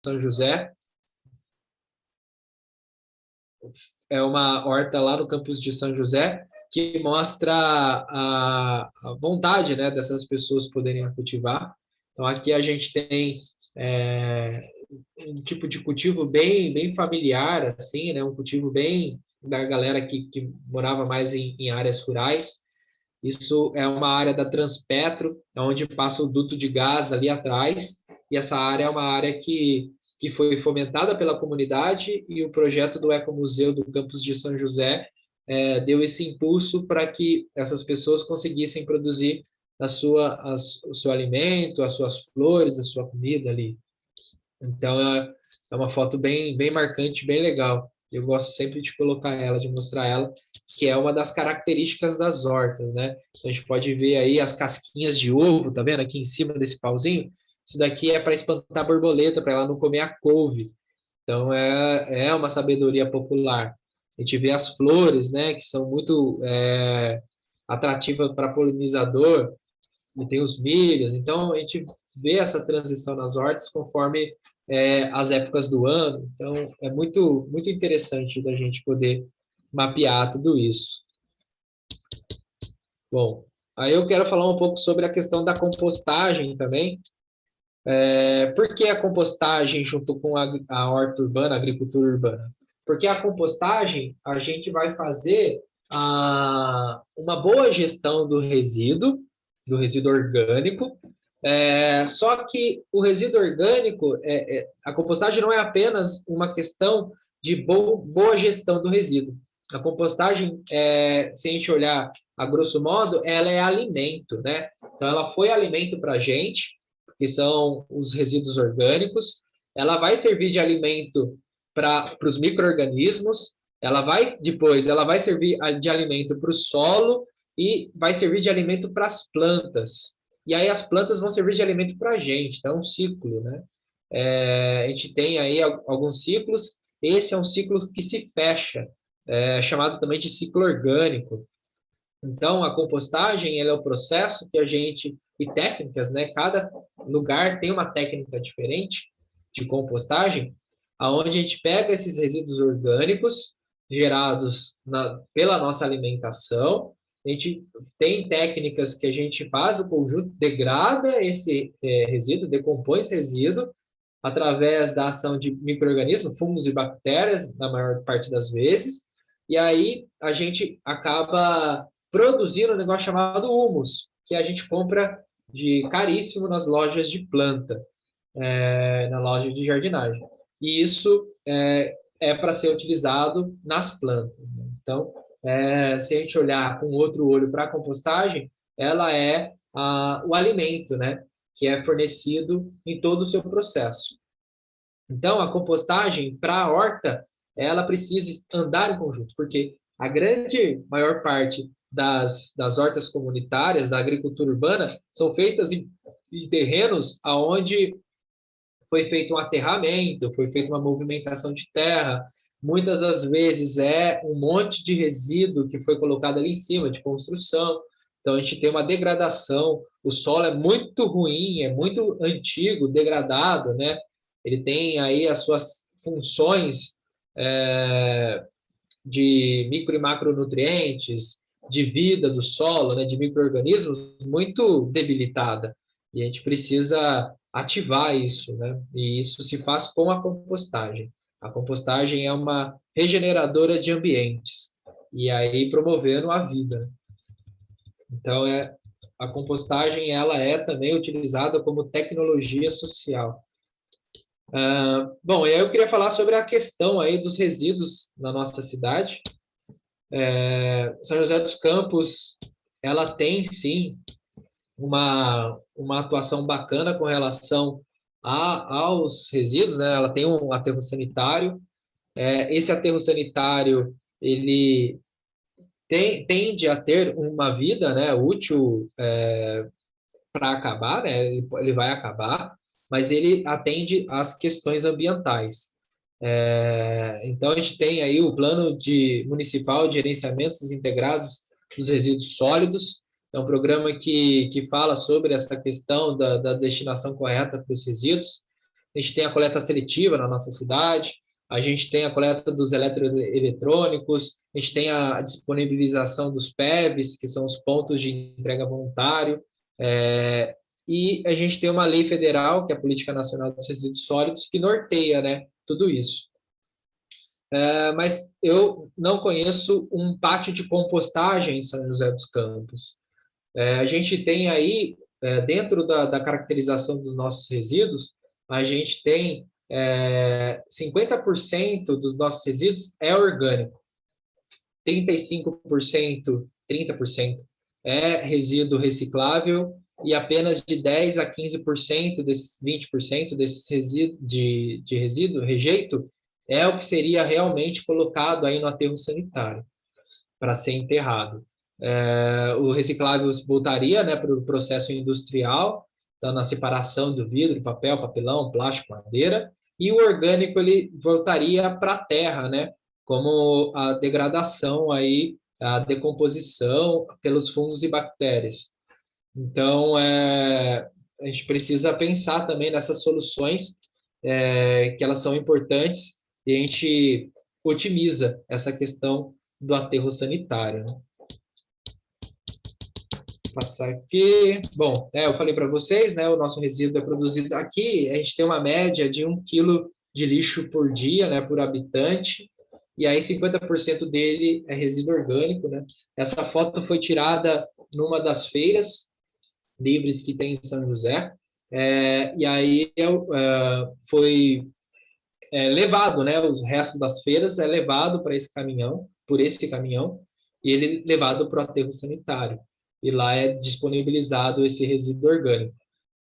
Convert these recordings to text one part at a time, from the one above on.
São José. É uma horta lá no campus de São José que mostra a vontade, né, dessas pessoas poderem cultivar. Então, aqui a gente tem um tipo de cultivo bem familiar, assim, né, um cultivo bem da galera que morava mais em áreas rurais. Isso é uma área da Transpetro, onde passa o duto de gás ali atrás, e essa área é uma área que foi fomentada pela comunidade, e o projeto do Ecomuseu do Campus de São José deu esse impulso para que essas pessoas conseguissem produzir o seu alimento, as suas flores, a sua comida ali. Então, é uma foto bem marcante, bem legal. Eu gosto sempre de colocar ela, de mostrar ela, que é uma das características das hortas, né? Então, a gente pode ver aí as casquinhas de ovo, tá vendo aqui em cima desse pauzinho? Isso daqui é para espantar a borboleta, para ela não comer a couve. Então, é uma sabedoria popular. A gente vê as flores, né, que são muito atrativas para polinizador, e tem os milhos. Então, a gente vê essa transição nas hortas conforme as épocas do ano. Então, é muito interessante da gente poder mapear tudo isso. Bom, aí eu quero falar um pouco sobre a questão da compostagem também. Por que a compostagem junto com a horta urbana, a agricultura urbana? Porque a compostagem, a gente vai fazer uma boa gestão do resíduo orgânico, só que o resíduo orgânico, a compostagem não é apenas uma questão de boa gestão do resíduo. A compostagem, se a gente olhar a grosso modo, ela é alimento, né? Então, ela foi alimento para a gente, que são os resíduos orgânicos. Ela vai servir de alimento para os micro-organismos, ela vai servir de alimento para o solo e vai servir de alimento para as plantas. E aí as plantas vão servir de alimento para a gente, então é um ciclo, né? A gente tem aí alguns ciclos, esse é um ciclo que se fecha, chamado também de ciclo orgânico. Então, a compostagem é o processo que a gente, e técnicas, né? Cada lugar tem uma técnica diferente de compostagem, aonde a gente pega esses resíduos orgânicos gerados pela nossa alimentação, a gente tem técnicas que a gente faz, o conjunto degrada esse resíduo, decompõe esse resíduo, através da ação de micro-organismos, fungos e bactérias, na maior parte das vezes, e aí a gente acaba produzindo um negócio chamado humus, que a gente compra de caríssimo nas lojas de planta, na loja de jardinagem. E isso é para ser utilizado nas plantas, né? Então, se a gente olhar com outro olho para a compostagem, ela é o alimento, né, que é fornecido em todo o seu processo. Então, a compostagem para a horta, ela precisa andar em conjunto, porque a grande maior parte das hortas comunitárias, da agricultura urbana, são feitas em terrenos onde foi feito um aterramento, foi feita uma movimentação de terra, muitas das vezes é um monte de resíduo que foi colocado ali em cima, de construção, então a gente tem uma degradação, o solo é muito ruim, é muito antigo, degradado, né? Ele tem aí as suas funções de micro e macronutrientes, de vida do solo, né, de micro-organismos, muito debilitada. E a gente precisa ativar isso, né? E isso se faz com a compostagem. A compostagem é uma regeneradora de ambientes, e aí promovendo a vida. Então, a compostagem ela é também utilizada como tecnologia social. Bom, eu queria falar sobre a questão aí dos resíduos na nossa cidade. São José dos Campos, ela tem sim uma atuação bacana com relação aos resíduos, né? Ela tem um aterro sanitário. Esse aterro sanitário ele tende a ter uma vida, né, útil para acabar, né? Ele vai acabar, mas ele atende às questões ambientais. Então, a gente tem aí o Plano Municipal de Gerenciamento Integrados dos Resíduos Sólidos, é um programa que fala sobre essa questão da destinação correta para os resíduos. a gente tem a coleta seletiva na nossa cidade, a gente tem a coleta dos eletrônicos, a gente tem a disponibilização dos PEVs, que são os pontos de entrega voluntário, e a gente tem uma lei federal, que é a Política Nacional dos Resíduos Sólidos, que norteia, né, tudo isso. Mas eu não conheço um pátio de compostagem em São José dos Campos. A gente tem aí, dentro da caracterização dos nossos resíduos, a gente tem 50% dos nossos resíduos é orgânico, 35%, 30% é resíduo reciclável e apenas de 10 a 15% desses 20% desses resíduos de resíduo, rejeito, é o que seria realmente colocado aí no aterro sanitário para ser enterrado. O reciclável voltaria, né, para o processo industrial, então, na separação do vidro, papel, papelão, plástico, madeira, e o orgânico ele voltaria para a terra, né, como a degradação aí, a decomposição pelos fungos e bactérias. Então, a gente precisa pensar também nessas soluções, que elas são importantes, e a gente otimiza essa questão do aterro sanitário, né? Vou passar aqui. Bom, eu falei para vocês, né? O nosso resíduo é produzido aqui, a gente tem uma média de 1 quilo de lixo por dia, né? Por habitante, e aí 50% dele é resíduo orgânico, né? Essa foto foi tirada numa das feiras livres que tem em São José, e aí foi levado, né? Os restos das feiras é levado para esse caminhão, por esse caminhão, e ele é levado para o aterro sanitário. E lá é disponibilizado esse resíduo orgânico.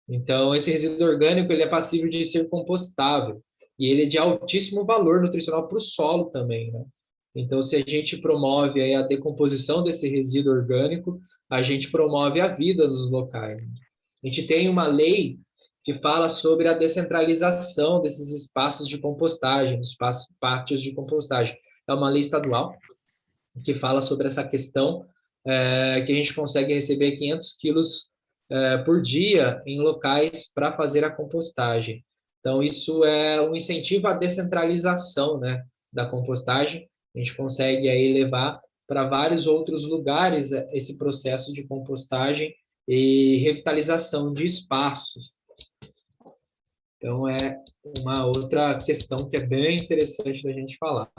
Então, esse resíduo orgânico ele é passível de ser compostável e ele é de altíssimo valor nutricional para o solo também, né? Então, se a gente promove aí a decomposição desse resíduo orgânico, a gente promove a vida dos locais. A gente tem uma lei que fala sobre a descentralização desses espaços de compostagem, dos pátios de compostagem. É uma lei estadual que fala sobre essa questão, que a gente consegue receber 500 quilos por dia em locais para fazer a compostagem. Então, isso é um incentivo à descentralização, né, da compostagem. A gente consegue aí levar para vários outros lugares esse processo de compostagem e revitalização de espaços. Então, é uma outra questão que é bem interessante da gente falar.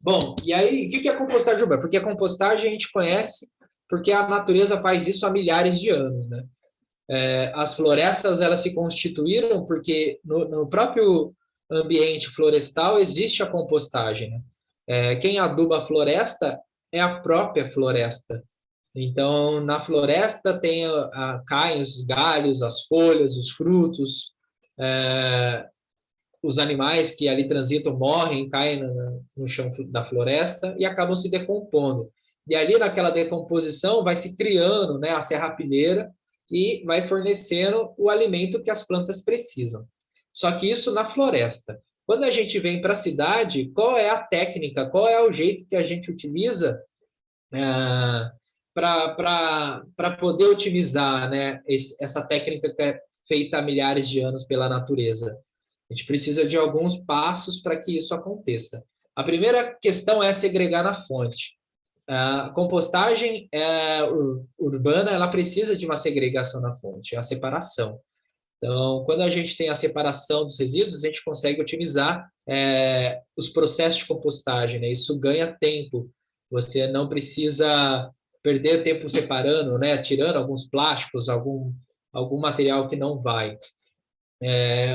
Bom, e aí, o que é a compostagem urbana? Porque a compostagem a gente conhece porque a natureza faz isso há milhares de anos, né? As florestas, elas se constituíram porque no próprio ambiente florestal existe a compostagem, né? Quem aduba a floresta é a própria floresta. Então, na floresta caem os galhos, as folhas, os frutos, os animais que ali transitam morrem, caem no chão da floresta e acabam se decompondo. E ali, naquela decomposição, vai se criando, né, a serrapilheira e vai fornecendo o alimento que as plantas precisam. Só que isso na floresta. Quando a gente vem para a cidade, qual é a técnica, qual é o jeito que a gente utiliza para poder otimizar, né, essa técnica que é feita há milhares de anos pela natureza? A gente precisa de alguns passos para que isso aconteça. A primeira questão é segregar na fonte. A compostagem urbana, ela precisa de uma segregação na fonte, a separação. Então, quando a gente tem a separação dos resíduos, a gente consegue otimizar os processos de compostagem, né? Isso ganha tempo. Você não precisa perder tempo separando, né? Tirando alguns plásticos, algum material que não vai.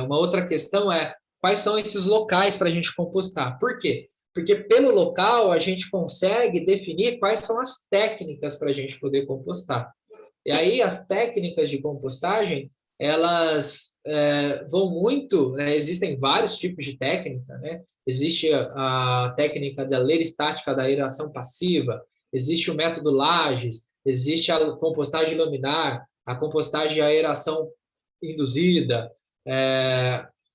Uma outra questão é quais são esses locais para a gente compostar. Por quê? Porque pelo local a gente consegue definir quais são as técnicas para a gente poder compostar. E aí as técnicas de compostagem, elas vão muito, né? Existem vários tipos de técnica, né? Existe a técnica da leira estática da aeração passiva, existe o método Lages, existe a compostagem laminar, a compostagem de aeração induzida,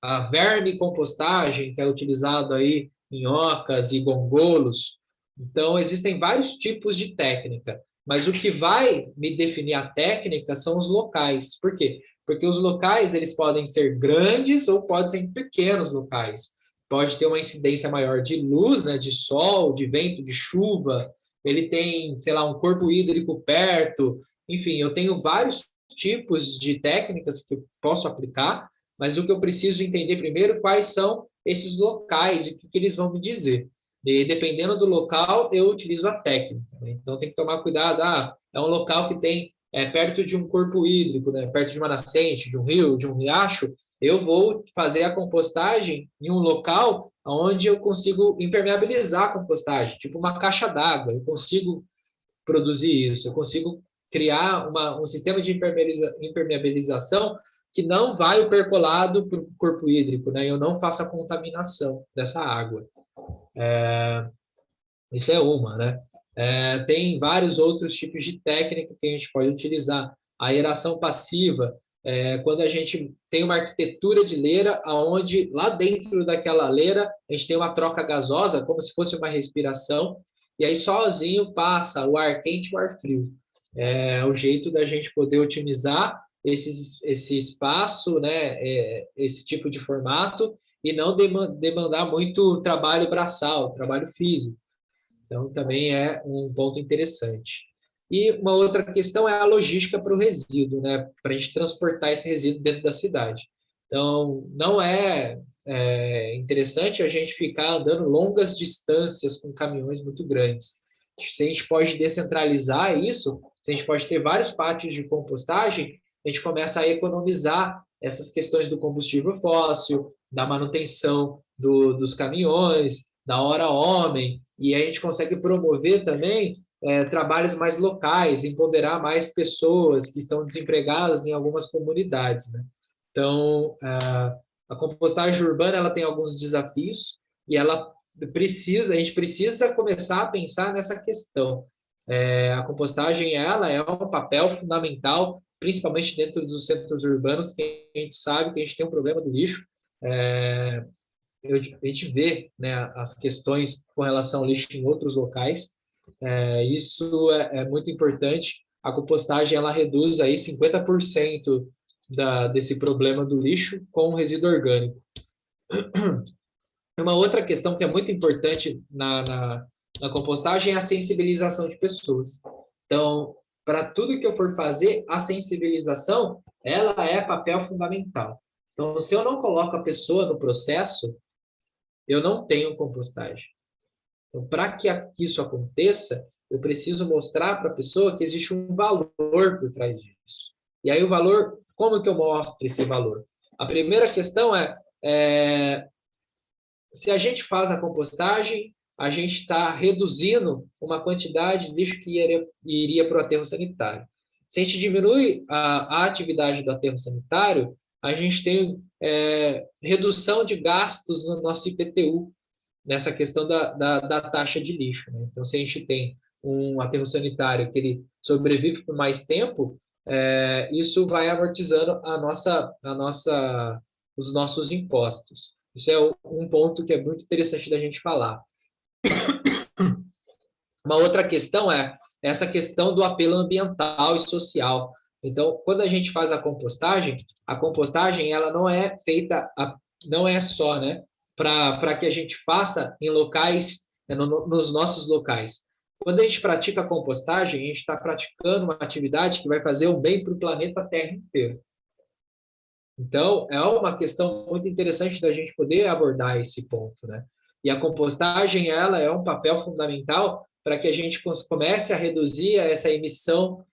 a vermicompostagem, que é utilizado aí em ocas e gongolos. Então, existem vários tipos de técnica. Mas o que vai me definir a técnica são os locais. Por quê? Porque os locais eles podem ser grandes ou podem ser pequenos locais. Pode ter uma incidência maior de luz, né, de sol, de vento, de chuva. Ele tem, sei lá, um corpo hídrico perto. Enfim, eu tenho vários tipos de técnicas que eu posso aplicar, mas o que eu preciso entender primeiro quais são esses locais e o que eles vão me dizer. E dependendo do local, eu utilizo a técnica, né? Então tem que tomar cuidado. É um local que tem perto de um corpo hídrico, né? Perto de uma nascente, de um rio, de um riacho. Eu vou fazer a compostagem em um local onde eu consigo impermeabilizar a compostagem, tipo uma caixa d'água. Eu consigo produzir isso, eu consigo criar um sistema de impermeabilização que não vai o percolado para o corpo hídrico, né? Eu não faço a contaminação dessa água. Isso é uma, né? Tem vários outros tipos de técnica que a gente pode utilizar. A aeração passiva, quando a gente tem uma arquitetura de leira, onde lá dentro daquela leira a gente tem uma troca gasosa, como se fosse uma respiração, e aí sozinho passa o ar quente e o ar frio. É o jeito da gente poder otimizar esse espaço, né? Esse tipo de formato, e não demandar muito trabalho braçal, trabalho físico. Então, também é um ponto interessante. E uma outra questão é a logística para o resíduo, né? Para a gente transportar esse resíduo dentro da cidade. Então, não interessante a gente ficar andando longas distâncias com caminhões muito grandes. Se a gente pode descentralizar isso, se a gente pode ter vários pátios de compostagem, a gente começa a economizar essas questões do combustível fóssil, da manutenção dos caminhões, da hora homem, e aí a gente consegue promover também trabalhos mais locais, empoderar mais pessoas que estão desempregadas em algumas comunidades, né? Então, a compostagem urbana ela tem alguns desafios e a gente precisa começar a pensar nessa questão. A compostagem ela é um papel fundamental, principalmente dentro dos centros urbanos, que a gente sabe que a gente tem um problema do lixo. A gente vê, né, as questões com relação ao lixo em outros locais. Isso é muito importante. A compostagem ela reduz aí 50% desse problema do lixo com o resíduo orgânico. Uma outra questão que é muito importante na compostagem é a sensibilização de pessoas. Então, para tudo que eu for fazer, a sensibilização ela é papel fundamental. Então, se eu não coloco a pessoa no processo, eu não tenho compostagem. Então, para que isso aconteça, eu preciso mostrar para a pessoa que existe um valor por trás disso. E aí o valor, como que eu mostro esse valor? A primeira questão se a gente faz a compostagem, a gente está reduzindo uma quantidade de lixo que iria para o aterro sanitário. Se a gente diminui a atividade do aterro sanitário, a gente tem redução de gastos no nosso IPTU, nessa questão da taxa de lixo, né? Então, se a gente tem um aterro sanitário que ele sobrevive por mais tempo, isso vai amortizando os nossos impostos. Isso é um ponto que é muito interessante da gente falar. Uma outra questão é essa questão do apelo ambiental e social. Então, quando a gente faz a compostagem ela não é feita, não é só, né, para que a gente faça em locais, nos nossos locais. Quando a gente pratica a compostagem, a gente está praticando uma atividade que vai fazer um bem para o planeta Terra inteiro. Então, é uma questão muito interessante da gente poder abordar esse ponto, né? E a compostagem, ela é um papel fundamental para que a gente comece a reduzir essa emissão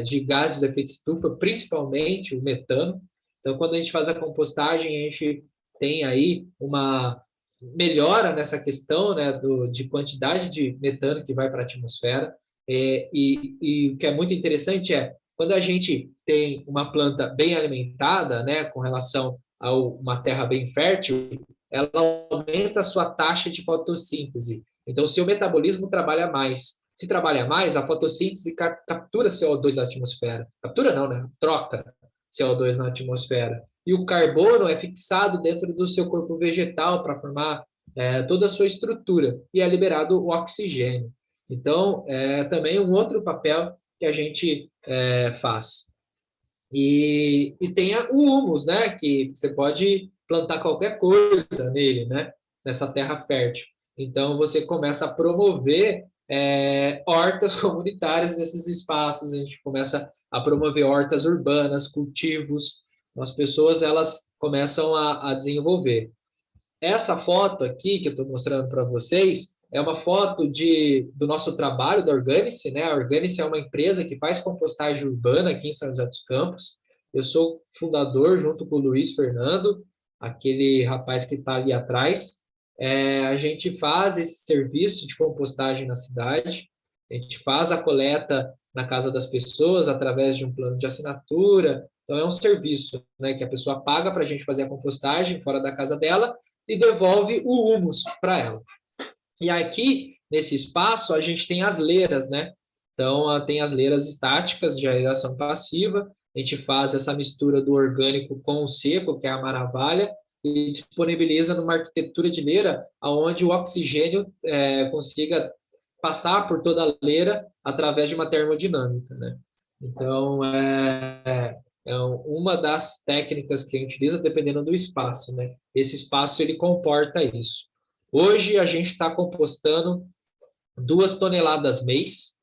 de gases de efeito estufa, principalmente o metano. Então, quando a gente faz a compostagem, a gente tem aí uma melhora nessa questão, né, de quantidade de metano que vai para a atmosfera. E o que é muito interessante quando a gente tem uma planta bem alimentada, né, com relação a uma terra bem fértil, ela aumenta a sua taxa de fotossíntese. Então, se o metabolismo trabalha mais, se trabalha mais, a fotossíntese captura CO2 da atmosfera. Captura não, né? Troca CO2 na atmosfera. E o carbono é fixado dentro do seu corpo vegetal para formar toda a sua estrutura. E é liberado o oxigênio. Então, é também um outro papel que a gente faz. E tem o humus, né? Que você pode plantar qualquer coisa nele, né? Nessa terra fértil. Então, você começa a promover hortas comunitárias nesses espaços, a gente começa a promover hortas urbanas, cultivos, então, as pessoas elas começam a desenvolver. Essa foto aqui que eu estou mostrando para vocês é uma foto do nosso trabalho da Organice, né? A Organice é uma empresa que faz compostagem urbana aqui em São José dos Campos. Eu sou fundador junto com o Luiz Fernando, aquele rapaz que está ali atrás. A gente faz esse serviço de compostagem na cidade, a gente faz a coleta na casa das pessoas através de um plano de assinatura. Então, é um serviço, né, que a pessoa paga para a gente fazer a compostagem fora da casa dela e devolve o humus para ela. E aqui, nesse espaço, a gente tem as leiras, né? Então, tem as leiras estáticas de aeração passiva, a gente faz essa mistura do orgânico com o seco, que é a maravilha, e disponibiliza numa arquitetura de leira onde o oxigênio consiga passar por toda a leira através de uma termodinâmica, né? Então, é uma das técnicas que a gente utiliza dependendo do espaço, né? Esse espaço ele comporta isso. Hoje a gente está compostando 2 toneladas mês,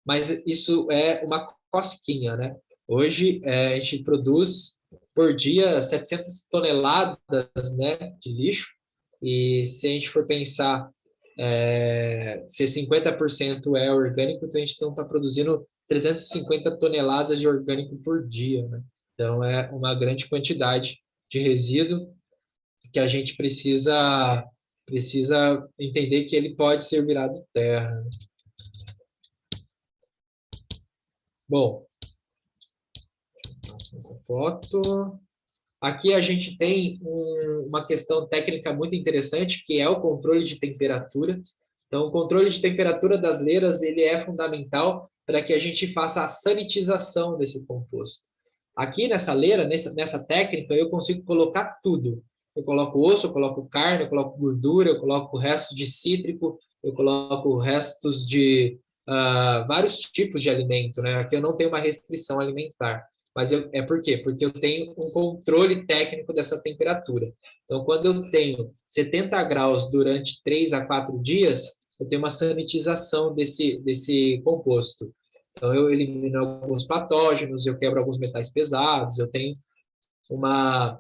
mas isso é uma cosquinha, né? Hoje a gente produz por dia 700 toneladas, né, de lixo, e se a gente for pensar se 50% é orgânico, então a gente não está produzindo 350 toneladas de orgânico por dia, né? Então é uma grande quantidade de resíduo que a gente precisa entender que ele pode ser virado terra. Bom, passar essa foto. Aqui a gente tem uma questão técnica muito interessante, que é o controle de temperatura. Então, o controle de temperatura das leiras ele é fundamental para que a gente faça a sanitização desse composto. Aqui nessa leira, nessa técnica, eu consigo colocar tudo. Eu coloco osso, eu coloco carne, eu coloco gordura, eu coloco restos de cítrico, eu coloco restos de vários tipos de alimento, né? Aqui eu não tenho uma restrição alimentar. Mas por quê? Porque eu tenho um controle técnico dessa temperatura. Então, quando eu tenho 70 graus durante 3 a 4 dias, eu tenho uma sanitização desse composto. Então, eu elimino alguns patógenos, eu quebro alguns metais pesados, eu tenho uma,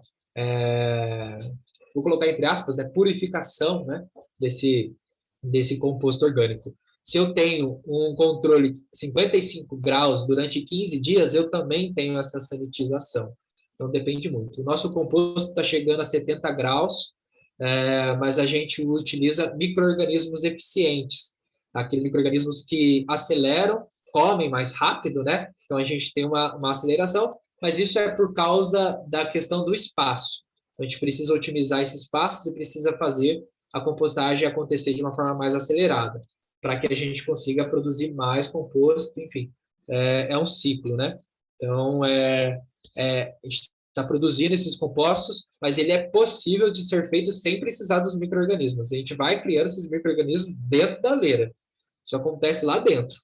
vou colocar entre aspas, purificação, né, desse composto orgânico. Se eu tenho um controle de 55 graus durante 15 dias, eu também tenho essa sanitização. Então, depende muito. O nosso composto está chegando a 70 graus, mas a gente utiliza micro-organismos eficientes, aqueles micro-organismos que aceleram, comem mais rápido, né? Então, a gente tem uma aceleração, mas isso é por causa da questão do espaço. Então, a gente precisa otimizar esses espaços e precisa fazer a compostagem acontecer de uma forma mais acelerada, para que a gente consiga produzir mais composto, enfim, é um ciclo, né? Então, a gente está produzindo esses compostos, mas ele é possível de ser feito sem precisar dos micro-organismos. A gente vai criando esses micro-organismos dentro da leira. Isso acontece lá dentro.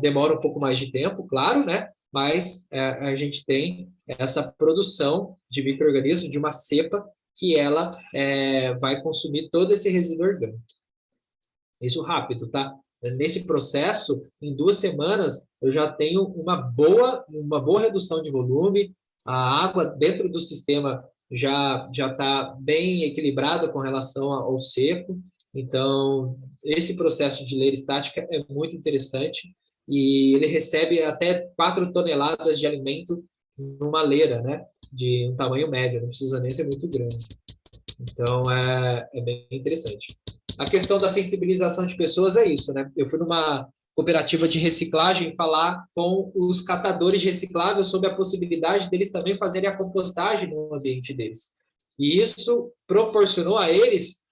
Demora um pouco mais de tempo, claro, né? Mas a gente tem essa produção de micro-organismos de uma cepa que ela vai consumir todo esse resíduo orgânico. Isso rápido, tá? Nesse processo, em 2 semanas, eu já tenho uma boa redução de volume, a água dentro do sistema já está bem equilibrada com relação ao seco. Então, esse processo de leira estática é muito interessante e ele recebe até 4 toneladas de alimento numa leira, né? De um tamanho médio, não precisa nem ser muito grande. Então, é bem interessante. A questão da sensibilização de pessoas é isso, né? Eu fui numa cooperativa de reciclagem falar com os catadores de recicláveis sobre a possibilidade deles também fazerem a compostagem no ambiente deles. E isso proporcionou a eles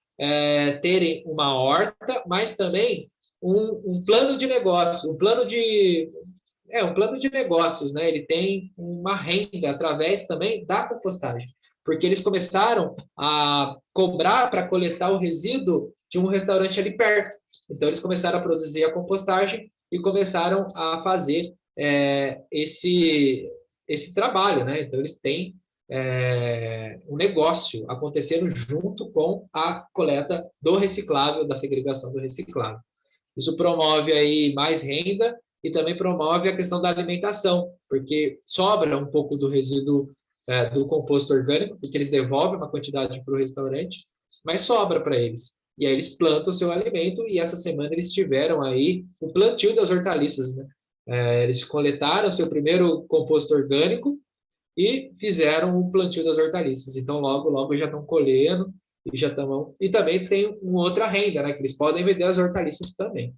terem uma horta, mas também um plano de negócio, um plano de negócios, né? Ele tem uma renda através também da compostagem, porque eles começaram a cobrar para coletar o resíduo de um restaurante ali perto. Então, eles começaram a produzir a compostagem e começaram a fazer esse trabalho, né? Então, eles têm um negócio acontecendo junto com a coleta do reciclável, da segregação do reciclável. Isso promove aí mais renda e também promove a questão da alimentação, porque sobra um pouco do resíduo do composto orgânico, porque eles devolvem uma quantidade para o restaurante, mas sobra para eles. E aí eles plantam o seu alimento e essa semana eles tiveram aí o plantio das hortaliças, né? Eles coletaram o seu primeiro composto orgânico e fizeram o plantio das hortaliças. Então, logo, logo já estão colhendo e já estão. E também tem uma outra renda, né? Que eles podem vender as hortaliças também.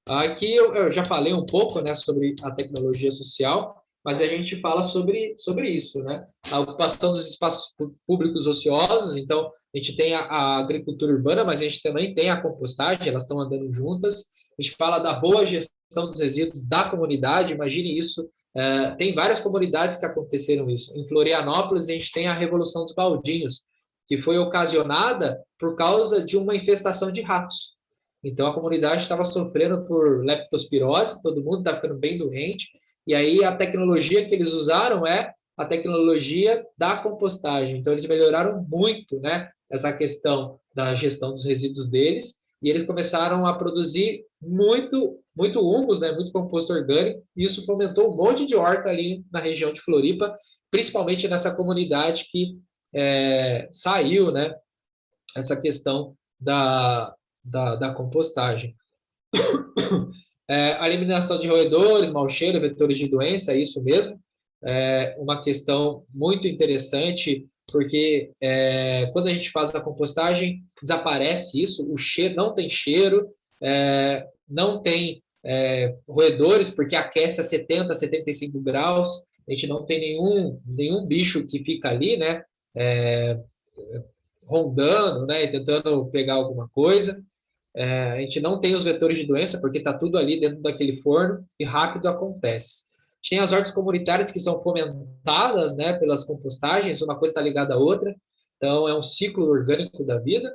Aqui eu já falei um pouco, né, sobre a tecnologia social, mas a gente fala sobre isso, né? A ocupação dos espaços públicos ociosos, então a gente tem a agricultura urbana, mas a gente também tem a compostagem, elas estão andando juntas. A gente fala da boa gestão dos resíduos da comunidade, imagine isso. Tem várias comunidades que aconteceram isso. Em Florianópolis, a gente tem a Revolução dos Baldinhos, que foi ocasionada por causa de uma infestação de ratos. Então, a comunidade estava sofrendo por leptospirose, todo mundo estava ficando bem doente, e aí a tecnologia que eles usaram é a tecnologia da compostagem. Então, eles melhoraram muito, né, essa questão da gestão dos resíduos deles, e eles começaram a produzir muito humus, né, muito composto orgânico, e isso fomentou um monte de horta ali na região de Floripa, principalmente nessa comunidade que saiu, né, essa questão da compostagem. A eliminação de roedores, mau cheiro, vetores de doença, é isso mesmo. Uma questão muito interessante, porque quando a gente faz a compostagem, desaparece isso, o cheiro não tem cheiro, não tem roedores, porque aquece a 70, 75 graus, a gente não tem nenhum bicho que fica ali, né, rondando, né, tentando pegar alguma coisa. A gente não tem os vetores de doença, porque está tudo ali dentro daquele forno e rápido acontece. A gente tem as hortas comunitárias que são fomentadas, né, pelas compostagens, uma coisa está ligada à outra, então é um ciclo orgânico da vida,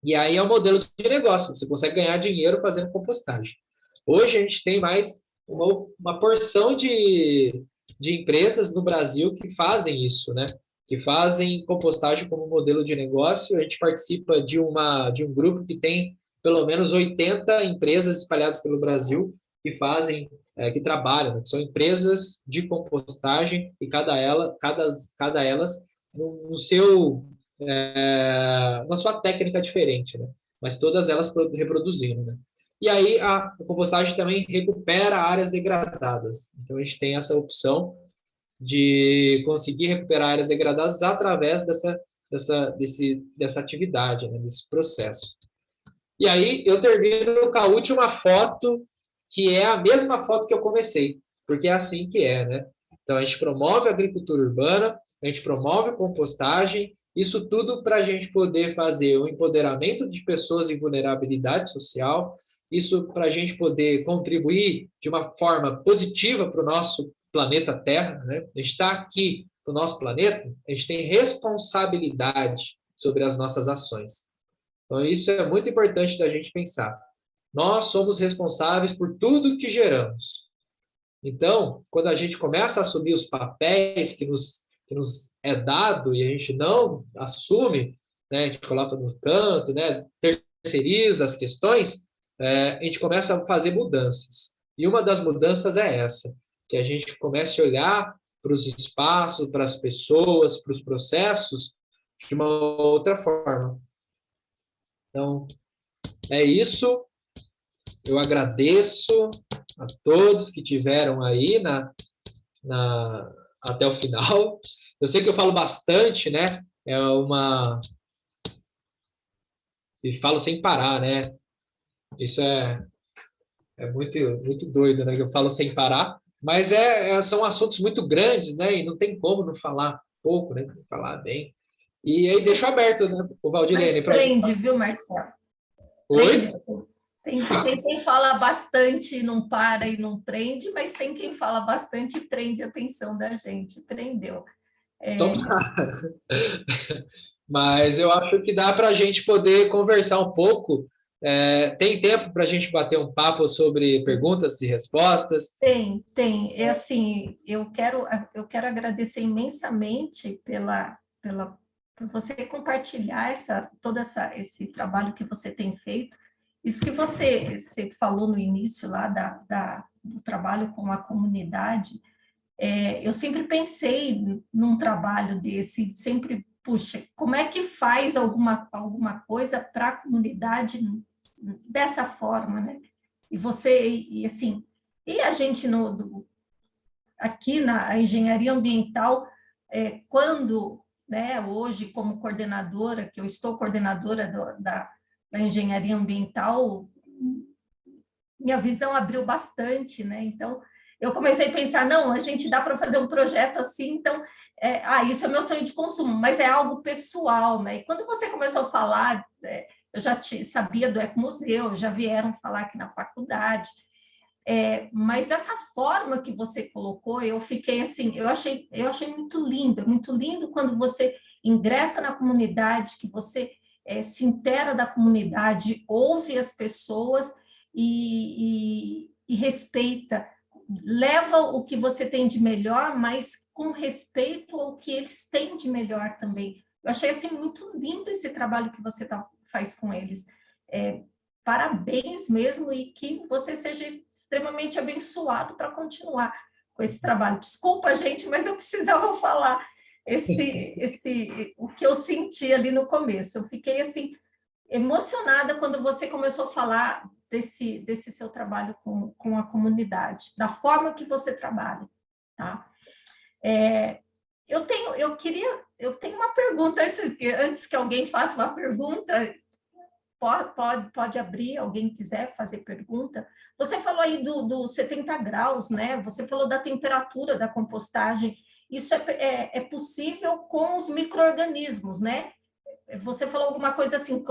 e aí é um modelo de negócio, você consegue ganhar dinheiro fazendo compostagem. Hoje a gente tem mais uma porção de empresas no Brasil que fazem isso, né? Que fazem compostagem como modelo de negócio. A gente participa de um grupo que tem pelo menos 80 empresas espalhadas pelo Brasil que fazem, que trabalham, que são empresas de compostagem e cada elas no seu na sua técnica diferente, né? Mas todas elas reproduzindo, né? E aí a compostagem também recupera áreas degradadas. Então a gente tem essa opção de conseguir recuperar áreas degradadas através dessa atividade, né? Desse processo. E aí eu termino com a última foto, que é a mesma foto que eu comecei, porque é assim que é, né? Então a gente promove a agricultura urbana, a gente promove a compostagem, isso tudo para a gente poder fazer o empoderamento de pessoas em vulnerabilidade social, isso para a gente poder contribuir de uma forma positiva para o nosso planeta Terra, né? A gente está aqui no nosso planeta, a gente tem responsabilidade sobre as nossas ações. Então, isso é muito importante da gente pensar. Nós somos responsáveis por tudo que geramos. Então, quando a gente começa a assumir os papéis que nos é dado e a gente não assume, né, a gente coloca no canto, né, terceiriza as questões, a gente começa a fazer mudanças. E uma das mudanças é essa, que a gente comece a olhar para os espaços, para as pessoas, para os processos de uma outra forma. Então, é isso. Eu agradeço a todos que tiveram aí até o final. Eu sei que eu falo bastante, né? E falo sem parar, né? Isso é muito, muito doido, né? Que eu falo sem parar. Mas são assuntos muito grandes, né? E não tem como não falar pouco, né? Falar bem. E aí deixo aberto, né? O Valdirene. Mas prende, viu, Marcelo? Oi? Tem quem fala bastante e não para e não prende, mas tem quem fala bastante e prende a atenção da gente. Prendeu. Então, Mas eu acho que dá para a gente poder conversar um pouco. Tem tempo para a gente bater um papo sobre perguntas e respostas? Tem. É assim, eu quero agradecer imensamente por você compartilhar esse trabalho que você tem feito. Isso que você falou no início lá do trabalho com a comunidade, eu sempre pensei num trabalho desse, sempre, puxa, como é que faz alguma coisa para a comunidade dessa forma, né? E assim, e a gente aqui na engenharia ambiental, quando, né, hoje como coordenadora, que eu estou coordenadora da engenharia ambiental, minha visão abriu bastante, né? Então, eu comecei a pensar, não, a gente dá para fazer um projeto assim, então, isso é meu sonho de consumo, mas é algo pessoal, né? E quando você começou a falar, eu já sabia do Ecomuseu, já vieram falar aqui na faculdade, mas essa forma que você colocou, eu fiquei assim, eu achei muito lindo quando você ingressa na comunidade, que você se intera da comunidade, ouve as pessoas e respeita, leva o que você tem de melhor, mas com respeito ao que eles têm de melhor também. Eu achei assim muito lindo esse trabalho que você faz com eles. Parabéns mesmo e que você seja extremamente abençoado para continuar com esse trabalho. Desculpa, gente, mas eu precisava falar o que eu senti ali no começo. Eu fiquei assim emocionada quando você começou a falar desse seu trabalho com a comunidade, da forma que você trabalha, tá? Eu tenho uma pergunta antes que alguém faça uma pergunta. Pode abrir, alguém quiser fazer pergunta. Você falou aí do 70 graus, né? Você falou da temperatura da compostagem. Isso é possível com os micro-organismos, né? Você falou alguma coisa assim,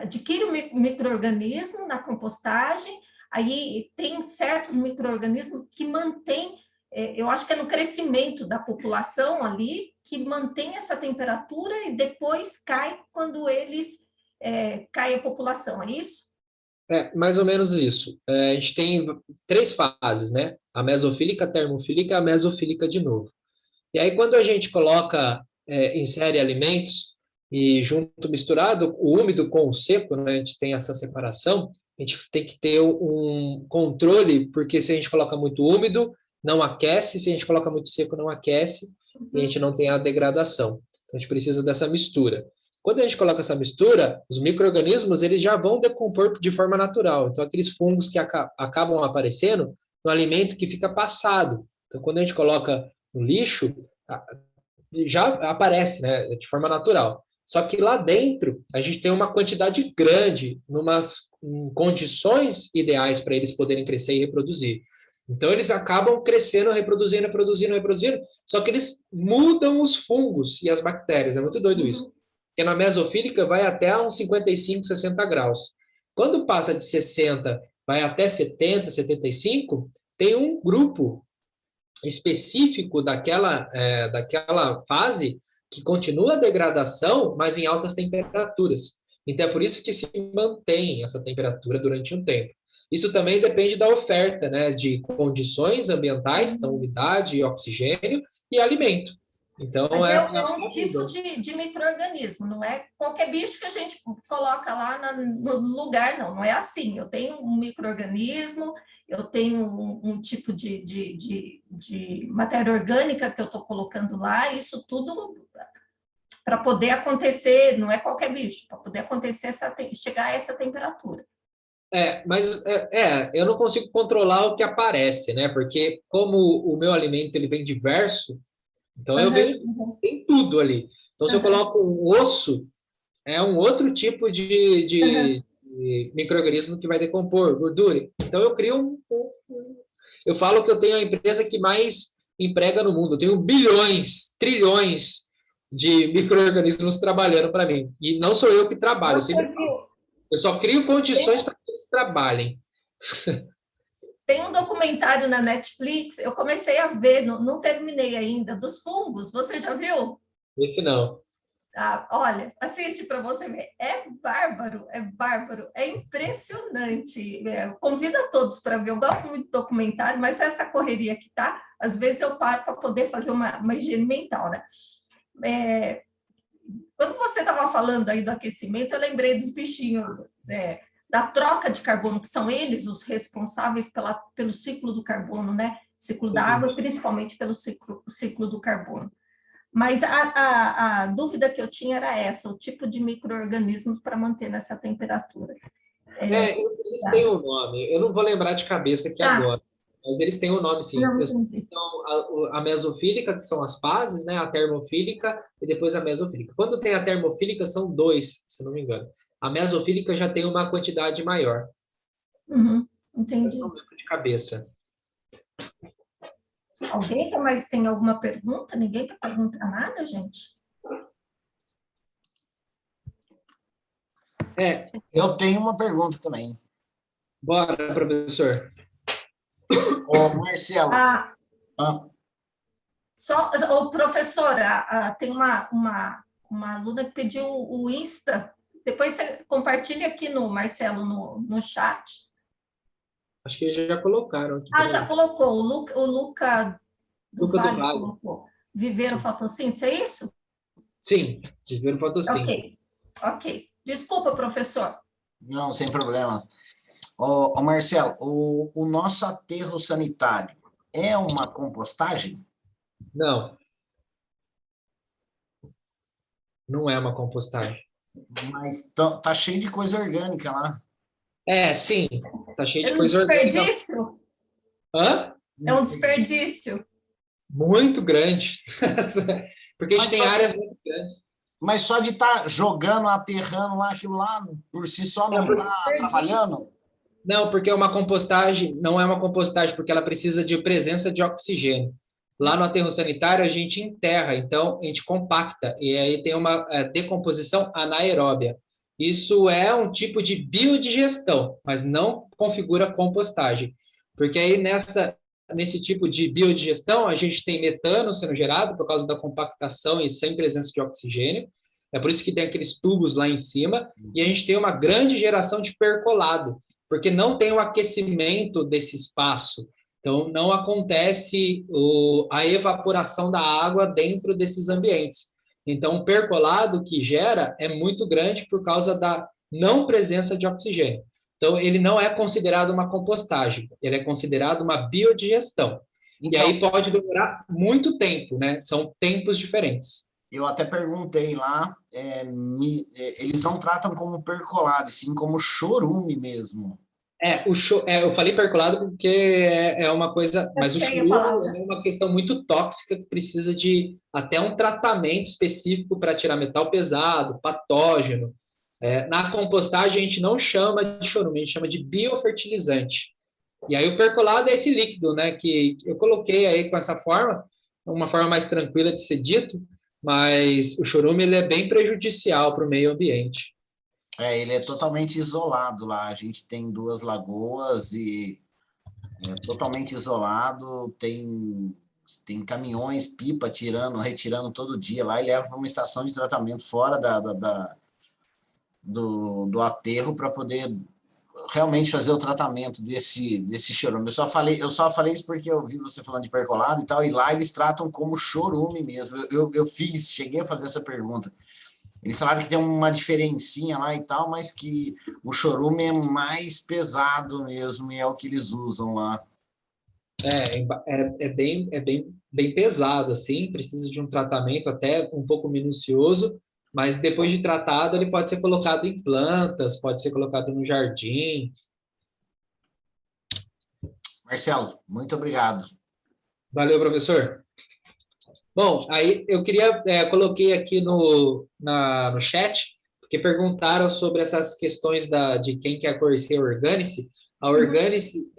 adquire o micro-organismo na compostagem, aí tem certos micro-organismos que mantêm, eu acho que é no crescimento da população ali, que mantém essa temperatura e depois cai quando cai a população, é isso? Mais ou menos isso. A gente tem 3 fases, né? A mesofílica, a termofílica e a mesofílica de novo. E aí, quando a gente coloca, insere alimentos e junto misturado o úmido com o seco, né, a gente tem essa separação, a gente tem que ter um controle, porque se a gente coloca muito úmido, não aquece, se a gente coloca muito seco, não aquece, e a gente não tem a degradação. Então, a gente precisa dessa mistura. Quando a gente coloca essa mistura, os micro-organismos eles já vão decompor de forma natural. Então, aqueles fungos que acabam aparecendo no alimento que fica passado. Então, quando a gente coloca no lixo, já aparece, né, de forma natural. Só que lá dentro, a gente tem uma quantidade grande, em condições ideais para eles poderem crescer e reproduzir. Então, eles acabam crescendo, reproduzindo, só que eles mudam os fungos e as bactérias. É muito doido isso. Porque na mesofílica vai até uns 55, 60 graus. Quando passa de 60, vai até 70, 75, tem um grupo específico daquela fase que continua a degradação, mas em altas temperaturas. Então, é por isso que se mantém essa temperatura durante um tempo. Isso também depende da oferta, né, de condições ambientais, então umidade, oxigênio e alimento. Então, Mas é um tipo de micro-organismo, não é qualquer bicho que a gente coloca lá no lugar, não é assim. Eu tenho um micro-organismo, eu tenho um tipo de matéria orgânica que eu estou colocando lá, isso tudo para poder acontecer, não é qualquer bicho, para poder acontecer, chegar a essa temperatura. Mas eu não consigo controlar o que aparece, né? Porque como o meu alimento ele vem diverso, então eu vejo tem tudo ali. Então, se eu coloco um osso, é um outro tipo de micro-organismo que vai decompor gordura. Então, eu crio eu falo que eu tenho a empresa que mais emprega no mundo. Eu tenho bilhões, trilhões de micro-organismos trabalhando para mim. E não sou eu que trabalho. Eu só crio condições para que eles trabalhem. Tem um documentário na Netflix, eu comecei a ver, não terminei ainda, dos fungos. Você já viu? Esse não. Ah, olha, assiste para você ver. É bárbaro, é impressionante. Convido a todos para ver. Eu gosto muito de documentário, mas essa correria que tá, às vezes eu paro para poder fazer uma higiene mental, né? É, quando você estava falando aí do aquecimento, eu lembrei dos bichinhos, da troca de carbono, que são eles os responsáveis pelo ciclo do carbono, né? Ciclo da água, e principalmente pelo ciclo do carbono. Mas a dúvida que eu tinha era essa, o tipo de micro-organismos para manter nessa temperatura. Eles têm um nome, eu não vou lembrar de cabeça aqui agora, mas eles têm um nome, sim. Não entendi. Então, a mesofílica, que são as fases, né? A termofílica e depois a mesofílica. Quando tem a termofílica, são dois, se não me engano. A mesofílica já tem uma quantidade maior. Entendi. Mas não lembro de cabeça. Alguém mais tem alguma pergunta? Ninguém quer perguntar nada, gente? Eu tenho uma pergunta também. Bora, professor. Ô, Marcelo. Professora, tem uma aluna que pediu o Insta. Depois você compartilha aqui no Marcelo, no chat. Acho que já colocaram aqui. Já colocou. O Luca do Vale colocou. Viveram fotossíntese, é isso? Sim, viveram fotossíntese. Ok. Desculpa, professor. Não, sem problemas. Ô, Marcelo, o nosso aterro sanitário é uma compostagem? Não. Não é uma compostagem. Mas tá cheio de coisa orgânica lá. Sim. Tá cheio de É um coisa orgânica. Desperdício? Hã? É um desperdício. Muito grande. Porque a gente tem áreas muito grandes. Mas só de estar jogando, aterrando lá, aquilo lá, por si só não está trabalhando? Não, porque uma compostagem não é uma compostagem, porque ela precisa de presença de oxigênio. Lá no aterro sanitário, a gente enterra, então a gente compacta, e aí tem uma decomposição anaeróbia. Isso é um tipo de biodigestão, mas não configura compostagem. Porque aí nesse tipo de biodigestão, a gente tem metano sendo gerado por causa da compactação e sem presença de oxigênio. É por isso que tem aqueles tubos lá em cima, e a gente tem uma grande geração de percolado, porque não tem o aquecimento desse espaço. Então, não acontece a evaporação da água dentro desses ambientes. Então, o percolado que gera é muito grande por causa da não presença de oxigênio. Então, ele não é considerado uma compostagem, ele é considerado uma biodigestão. Então, e aí pode demorar muito tempo, né? São tempos diferentes. Eu até perguntei lá, eles não tratam como percolado, sim como chorume mesmo. Eu falei percolado porque é uma coisa, mas o chorume é uma questão muito tóxica que precisa de até um tratamento específico para tirar metal pesado, patógeno. Na compostagem a gente não chama de chorume, a gente chama de biofertilizante. E aí o percolado é esse líquido, né, que eu coloquei aí com essa forma, uma forma mais tranquila de ser dito, mas o chorume ele é bem prejudicial para o meio ambiente. Ele é totalmente isolado lá. A gente tem 2 lagoas e é totalmente isolado. Tem caminhões, pipa, retirando todo dia lá e leva para uma estação de tratamento fora do aterro para poder realmente fazer o tratamento desse chorume. Eu só falei isso porque eu vi você falando de percolado e tal, e lá eles tratam como chorume mesmo. Cheguei a fazer essa pergunta. Eles falaram que tem uma diferencinha lá e tal, mas que o chorume é mais pesado mesmo, e é o que eles usam lá. É bem pesado, assim, precisa de um tratamento até um pouco minucioso, mas depois de tratado, ele pode ser colocado em plantas, pode ser colocado no jardim. Marcelo, muito obrigado. Valeu, professor. Bom, aí eu coloquei aqui no chat, porque perguntaram sobre essas questões de quem quer conhecer a Organice. A Organice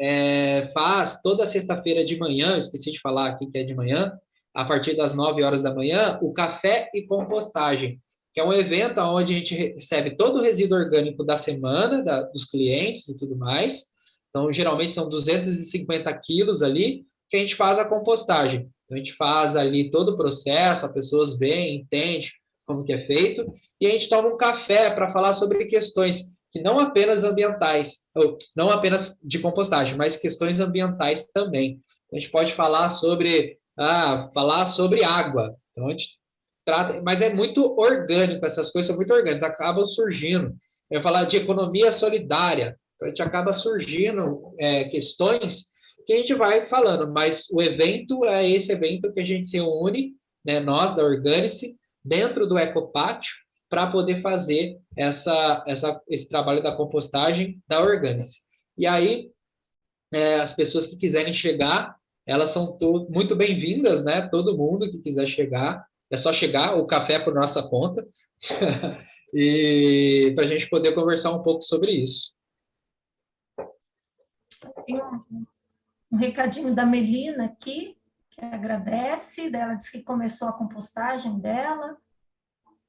faz toda sexta-feira de manhã, eu esqueci de falar aqui que é de manhã, a partir das 9 horas da manhã, o Café e Compostagem, que é um evento onde a gente recebe todo o resíduo orgânico da semana, dos clientes e tudo mais. Então, geralmente são 250 quilos ali, que a gente faz a compostagem. Então, a gente faz ali todo o processo, as pessoas veem, entendem como que é feito, e a gente toma um café para falar sobre questões que não apenas ambientais, ou não apenas de compostagem, mas questões ambientais também. A gente pode falar sobre água. Então, a gente trata, mas é muito orgânico, essas coisas são muito orgânicas, acabam surgindo. Eu ia falar de economia solidária, então a gente acaba surgindo questões que a gente vai falando, mas o evento é esse evento que a gente se une, né, nós da Organice, dentro do Ecopátio, para poder fazer esse trabalho da compostagem da Organice. E aí, as pessoas que quiserem chegar, elas são muito bem-vindas, né? Todo mundo que quiser chegar, é só chegar, o café é por nossa conta, e para a gente poder conversar um pouco sobre isso. Tem um recadinho da Melina aqui, que agradece, ela diz que começou a compostagem dela,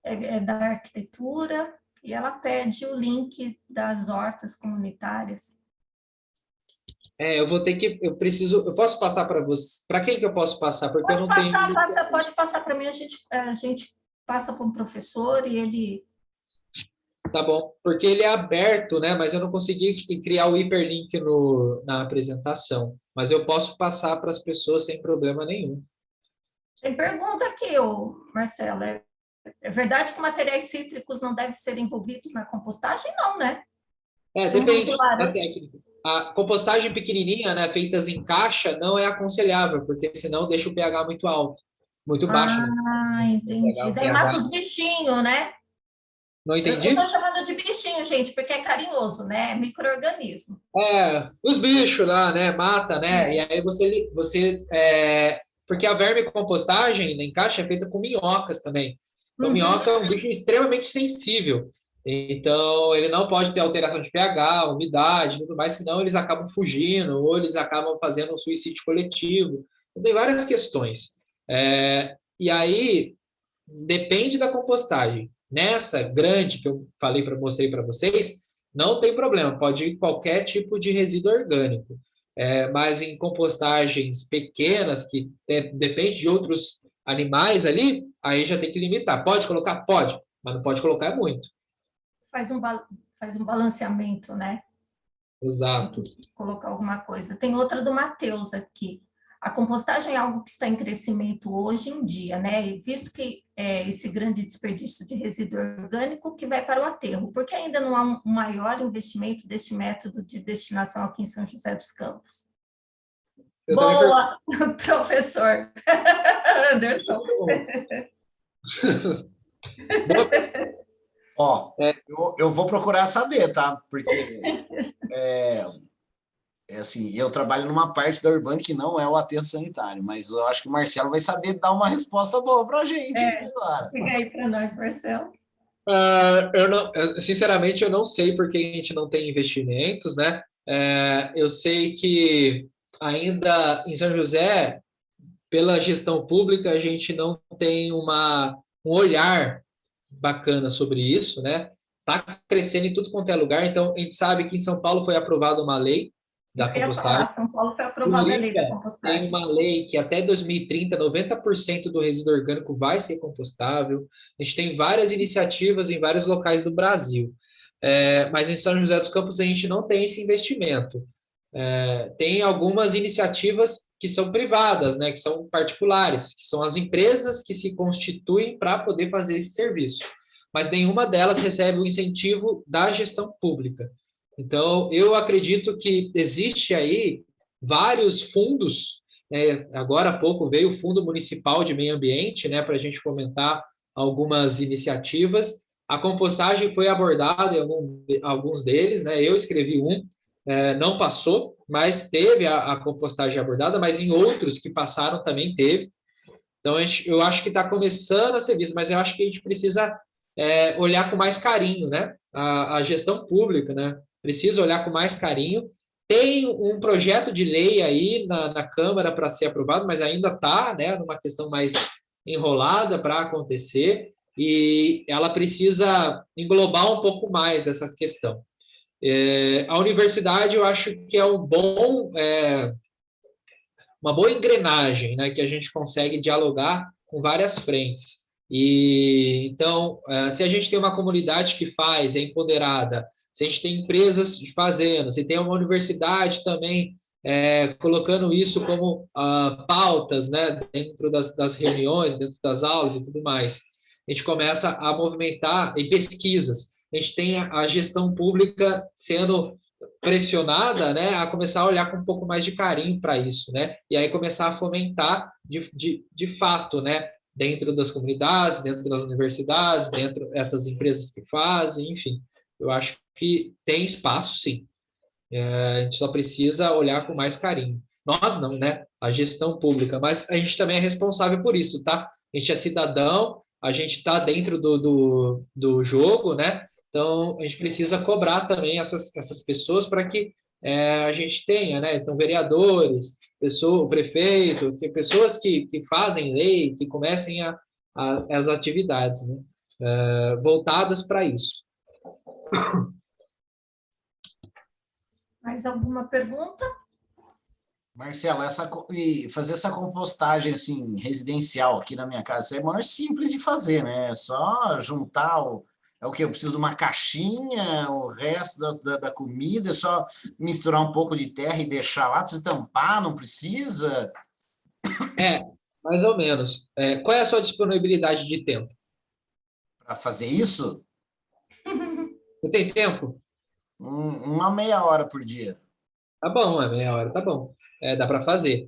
é da arquitetura, e ela pede o link das hortas comunitárias. Eu posso passar para você? Para quem que eu posso passar? Porque Pode eu não tenho. Pode passar para mim, a gente passa para um professor e ele. Tá bom, porque ele é aberto, né? Mas eu não consegui criar o hiperlink na apresentação. Mas eu posso passar para as pessoas sem problema nenhum. Tem pergunta aqui, Marcelo. É verdade que materiais cítricos não devem ser envolvidos na compostagem? Não, né? Depende da técnica. A compostagem pequenininha, né, feitas em caixa, não é aconselhável, porque senão deixa o pH muito alto, muito baixo. Entendi. Daí mata os bichinhos, né? Não entendi? Eu estou chamando de bichinho, gente, porque é carinhoso, né? É micro-organismo. Os bichos lá, né? Mata, né? E aí porque a vermicompostagem em caixa é feita com minhocas também. Então, minhoca é um bicho extremamente sensível. Então, ele não pode ter alteração de pH, umidade, tudo mais, senão eles acabam fugindo, ou eles acabam fazendo um suicídio coletivo. Então, tem várias questões. E aí, depende da compostagem. Nessa grande que eu mostrei para vocês, não tem problema, pode ir qualquer tipo de resíduo orgânico. Mas em compostagens pequenas, que depende de outros animais ali, aí já tem que limitar. Pode colocar? Pode, mas não pode colocar muito. Faz um balanceamento, né? Exato. Colocar alguma coisa. Tem outra do Matheus aqui. A compostagem é algo que está em crescimento hoje em dia, né? E visto que esse grande desperdício de resíduo orgânico que vai para o aterro, porque ainda não há um maior investimento deste método de destinação aqui em São José dos Campos? Boa, professor Anderson. Eu vou procurar saber, tá? Porque assim, eu trabalho numa parte da Urbana que não é o aterro sanitário, mas eu acho que o Marcelo vai saber dar uma resposta boa para a gente agora. Fica aí para nós, Marcelo. Sinceramente, eu não sei porque a gente não tem investimentos, né? Eu sei que ainda em São José, pela gestão pública, a gente não tem um olhar bacana sobre isso, né? Está crescendo em tudo quanto é lugar, então a gente sabe que em São Paulo foi aprovada uma lei da compostagem. São Paulo foi aprovada a lei da compostagem. Tem uma lei que até 2030, 90% do resíduo orgânico vai ser compostável. A gente tem várias iniciativas em vários locais do Brasil. Mas em São José dos Campos a gente não tem esse investimento. Tem algumas iniciativas que são privadas, né, que são particulares, que são as empresas que se constituem para poder fazer esse serviço. Mas nenhuma delas recebe o incentivo da gestão pública. Então, eu acredito que existe aí vários fundos, né? Agora há pouco veio o Fundo Municipal de Meio Ambiente, né, para a gente fomentar algumas iniciativas. A compostagem foi abordada em alguns deles, né? Eu escrevi não passou, mas teve a compostagem abordada, mas em outros que passaram também teve. Então, eu acho que está começando a ser visto, mas eu acho que a gente precisa olhar com mais carinho, né? A gestão pública, né? Precisa olhar com mais carinho. Tem um projeto de lei aí na Câmara para ser aprovado, mas ainda está, né, numa questão mais enrolada para acontecer, e ela precisa englobar um pouco mais essa questão. A universidade, eu acho que é uma boa engrenagem, né, que a gente consegue dialogar com várias frentes. E então, se a gente tem uma comunidade que faz, é empoderada, se a gente tem empresas fazendo, se tem uma universidade também colocando isso como pautas, né, dentro das reuniões, dentro das aulas e tudo mais, a gente começa a movimentar em pesquisas. A gente tem a gestão pública sendo pressionada, né, a começar a olhar com um pouco mais de carinho para isso, né, e aí começar a fomentar de fato, né, dentro das comunidades, dentro das universidades, dentro dessas empresas que fazem, enfim. Eu acho que tem espaço, sim. A gente só precisa olhar com mais carinho. Nós não, né? A gestão pública, mas a gente também é responsável por isso, tá? A gente é cidadão, a gente está dentro do jogo, né? Então, a gente precisa cobrar também essas pessoas para que a gente tenha, né? Então, vereadores, o prefeito, pessoas que fazem lei, que comecem as atividades, né? Voltadas para isso. Mais alguma pergunta? Marcela, fazer essa compostagem assim, residencial aqui na minha casa, isso é mais simples de fazer, né? É só juntar é o que? Eu preciso de uma caixinha, o resto da comida, é só misturar um pouco de terra e deixar lá, precisa tampar, não precisa? Mais ou menos. Qual é a sua disponibilidade de tempo? Para fazer isso? Você tem tempo? Uma meia hora por dia. Tá bom, meia hora, tá bom. Dá para fazer.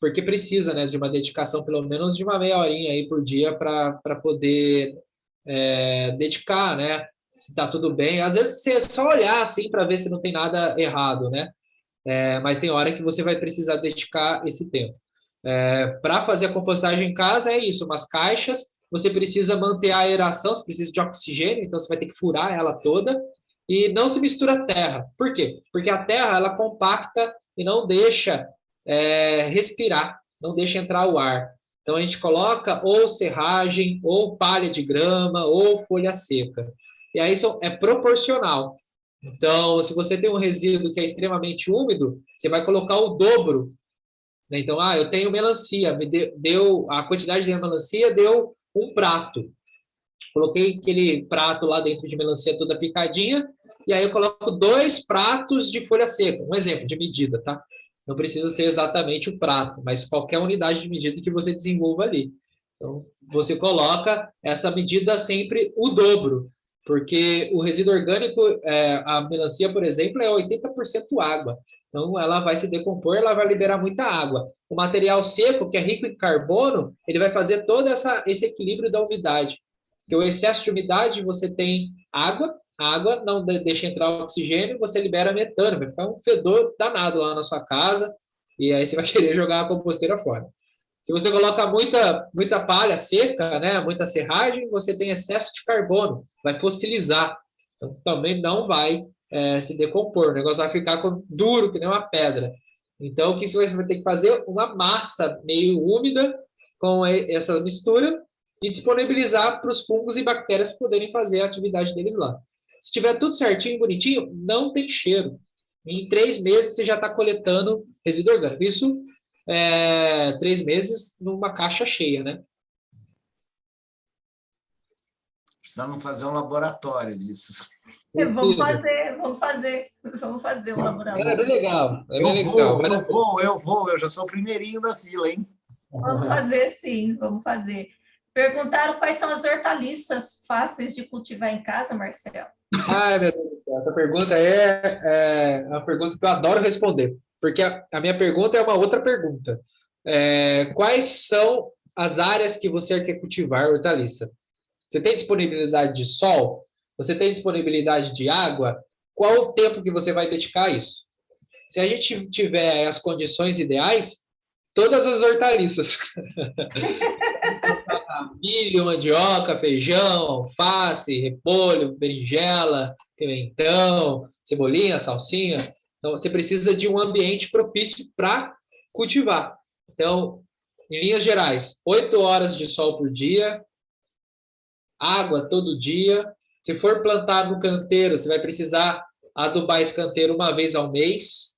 Porque precisa, né, de uma dedicação, pelo menos de uma meia horinha aí por dia para poder dedicar, né? Se está tudo bem. Às vezes você só olhar assim para ver se não tem nada errado, né? Mas tem hora que você vai precisar dedicar esse tempo. Para fazer a compostagem em casa é isso, umas caixas, você precisa manter a aeração, você precisa de oxigênio, então você vai ter que furar ela toda e não se mistura terra. Por quê? Porque a terra ela compacta e não deixa respirar, não deixa entrar o ar. Então a gente coloca ou serragem, ou palha de grama, ou folha seca. E aí isso é proporcional. Então, se você tem um resíduo que é extremamente úmido, você vai colocar o dobro, né? Então, eu tenho melancia, me deu a quantidade de melancia deu um prato. Coloquei aquele prato lá dentro de melancia toda picadinha, e aí eu coloco 2 pratos de folha seca. Um exemplo de medida, tá? Não precisa ser exatamente o prato, mas qualquer unidade de medida que você desenvolva ali. Então, você coloca essa medida sempre o dobro, porque o resíduo orgânico, a melancia, por exemplo, é 80% água. Então, ela vai se decompor, ela vai liberar muita água. O material seco, que é rico em carbono, ele vai fazer todo esse equilíbrio da umidade. Porque o excesso de umidade, você tem água, a água não deixa entrar oxigênio, você libera metano, vai ficar um fedor danado lá na sua casa, e aí você vai querer jogar a composteira fora. Se você coloca muita palha seca, né, muita serragem, você tem excesso de carbono, vai fossilizar. Então, também não vai se decompor, o negócio vai ficar duro, que nem uma pedra. Então, o que você vai ter que fazer? Uma massa meio úmida com essa mistura e disponibilizar para os fungos e bactérias poderem fazer a atividade deles lá. Se tiver tudo certinho, bonitinho, não tem cheiro. Em 3 meses, você já está coletando resíduo orgânico. Isso 3 meses numa caixa cheia, né? Precisamos fazer um laboratório disso. Vamos fazer um laboratório. É bem legal. Eu já sou o primeirinho da fila, hein? Vamos fazer, sim, vamos fazer. Perguntaram quais são as hortaliças fáceis de cultivar em casa, Marcelo. Ai, meu Deus do céu, essa pergunta é uma pergunta que eu adoro responder, porque a minha pergunta é uma outra pergunta. Quais são as áreas que você quer cultivar hortaliça? Você tem disponibilidade de sol? Você tem disponibilidade de água? Qual o tempo que você vai dedicar a isso? Se a gente tiver as condições ideais, todas as hortaliças. Milho, mandioca, feijão, alface, repolho, berinjela, pimentão, cebolinha, salsinha. Então, você precisa de um ambiente propício para cultivar. Então, em linhas gerais, 8 horas de sol por dia, água todo dia. Se for plantar no canteiro, você vai precisar adubar esse canteiro uma vez ao mês.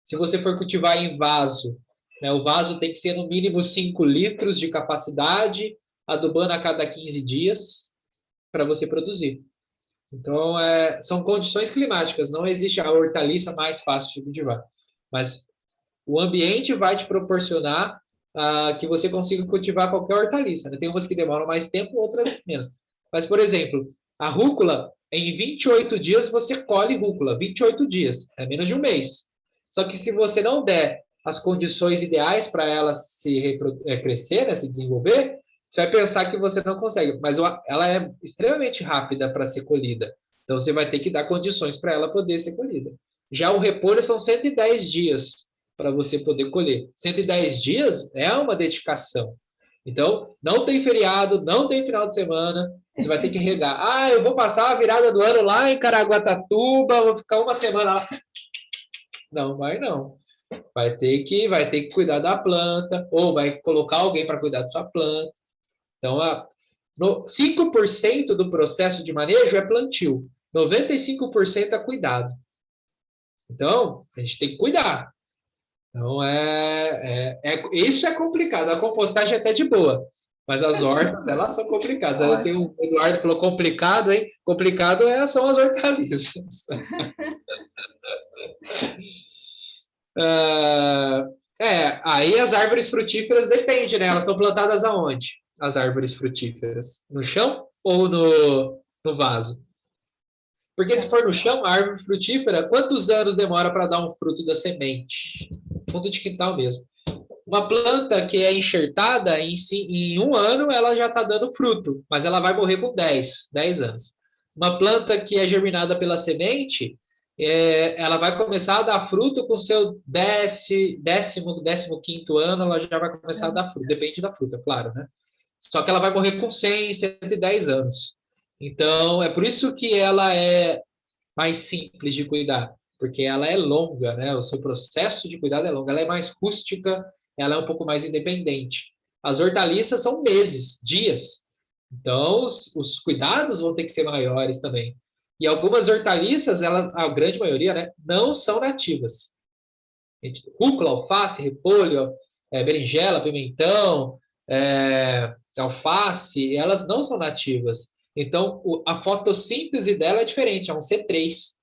Se você for cultivar em vaso, né, o vaso tem que ser no mínimo 5 litros de capacidade, adubando a cada 15 dias para você produzir. Então, são condições climáticas, não existe a hortaliça mais fácil de cultivar. Mas o ambiente vai te proporcionar que você consiga cultivar qualquer hortaliça, né? Tem umas que demoram mais tempo, outras menos. Mas, por exemplo, a rúcula, em 28 dias você colhe rúcula, 28 dias, é menos de um mês. Só que se você não der as condições ideais para ela crescer, né, se desenvolver, você vai pensar que você não consegue. Mas ela é extremamente rápida para ser colhida. Então, você vai ter que dar condições para ela poder ser colhida. Já o repolho são 110 dias para você poder colher. 110 dias é uma dedicação. Então, não tem feriado, não tem final de semana, você vai ter que regar. Eu vou passar a virada do ano lá em Caraguatatuba, vou ficar uma semana lá. Não, vai não. Vai ter que cuidar da planta, ou vai colocar alguém para cuidar da sua planta. Então, 5% do processo de manejo é plantio, 95% é cuidado. Então, a gente tem que cuidar. Então, isso é complicado. A compostagem é até de boa, mas as hortas, elas são complicadas. Aí tem o Eduardo que falou complicado, hein? Complicado são as hortaliças. Aí as árvores frutíferas depende, né? Elas são plantadas aonde? As árvores frutíferas? No chão ou no vaso? Porque se for no chão, a árvore frutífera, quantos anos demora para dar um fruto da semente? Fundo de quintal mesmo. Uma planta que é enxertada, em um ano, ela já está dando fruto, mas ela vai morrer com 10 anos. Uma planta que é germinada pela semente, ela vai começar a dar fruto com o seu 15º ano, ela já vai começar a dar fruto, depende da fruta, claro, né? Só que ela vai morrer com 100, 110 anos. Então, é por isso que ela é mais simples de cuidar, porque ela é longa, né? O seu processo de cuidado é longo, ela é mais rústica, ela é um pouco mais independente. As hortaliças são meses, dias. Então, os cuidados vão ter que ser maiores também. E algumas hortaliças, a grande maioria, né, não são nativas. Rúcula, alface, repolho, berinjela, pimentão, alface, elas não são nativas. Então, a fotossíntese dela é diferente, é um C3.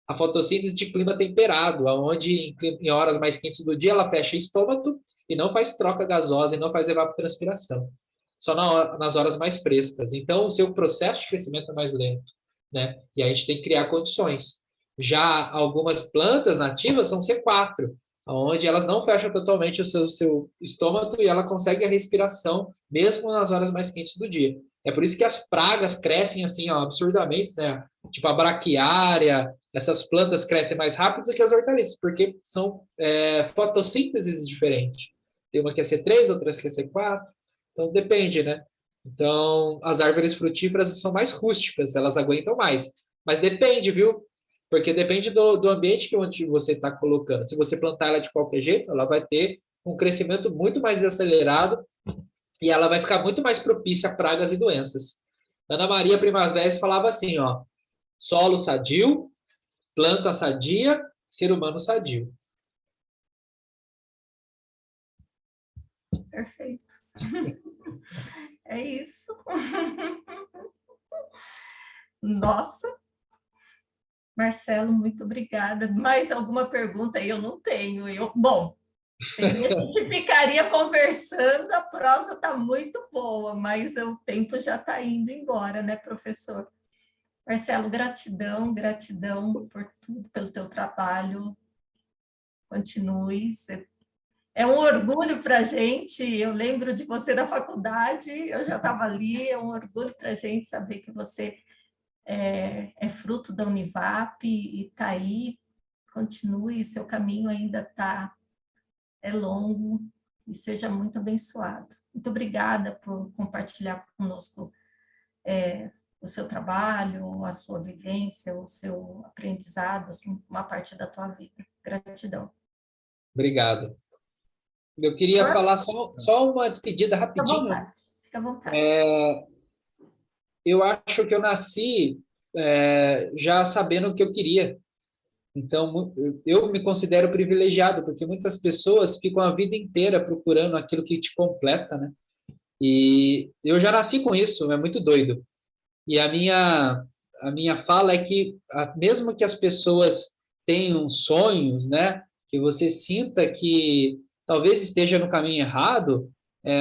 A fotossíntese de clima temperado, onde em horas mais quentes do dia ela fecha estômago e não faz troca gasosa e não faz evapotranspiração. Só nas horas mais frescas. Então, o seu processo de crescimento é mais lento, né? E a gente tem que criar condições. Já algumas plantas nativas são C4, onde elas não fecham totalmente o seu estômago e ela consegue a respiração mesmo nas horas mais quentes do dia. É por isso que as pragas crescem assim, absurdamente, né? Tipo a braquiária, essas plantas crescem mais rápido do que as hortaliças, porque são fotossínteses diferentes. Tem uma que é C3, outra que é C4, então depende, né? Então, as árvores frutíferas são mais rústicas, elas aguentam mais. Mas depende, viu? Porque depende do ambiente que você está colocando. Se você plantar ela de qualquer jeito, ela vai ter um crescimento muito mais acelerado e ela vai ficar muito mais propícia a pragas e doenças. Ana Maria Primavera falava assim, ó, solo sadio, planta sadia, ser humano sadio. Perfeito. É isso. Nossa. Marcelo, muito obrigada. Mais alguma pergunta aí? Eu não tenho. Bom, a gente ficaria conversando, a prosa está muito boa, mas o tempo já está indo embora, né, professor? Marcelo, gratidão, gratidão por tudo, pelo teu trabalho. Continue. É um orgulho para a gente. Eu lembro de você na faculdade, eu já estava ali. É um orgulho para a gente saber que você é fruto da Univap e está aí. Continue, seu caminho ainda é longo e seja muito abençoado. Muito obrigada por compartilhar conosco o seu trabalho, a sua vivência, o seu aprendizado, uma parte da tua vida. Gratidão. Obrigado. Eu queria falar só uma despedida rapidinho. Fica à vontade. Eu acho que eu nasci já sabendo o que eu queria. Então, eu me considero privilegiado, porque muitas pessoas ficam a vida inteira procurando aquilo que te completa, né? E eu já nasci com isso, é muito doido. E a minha fala é que, mesmo que as pessoas tenham sonhos, né, que você sinta que talvez esteja no caminho errado,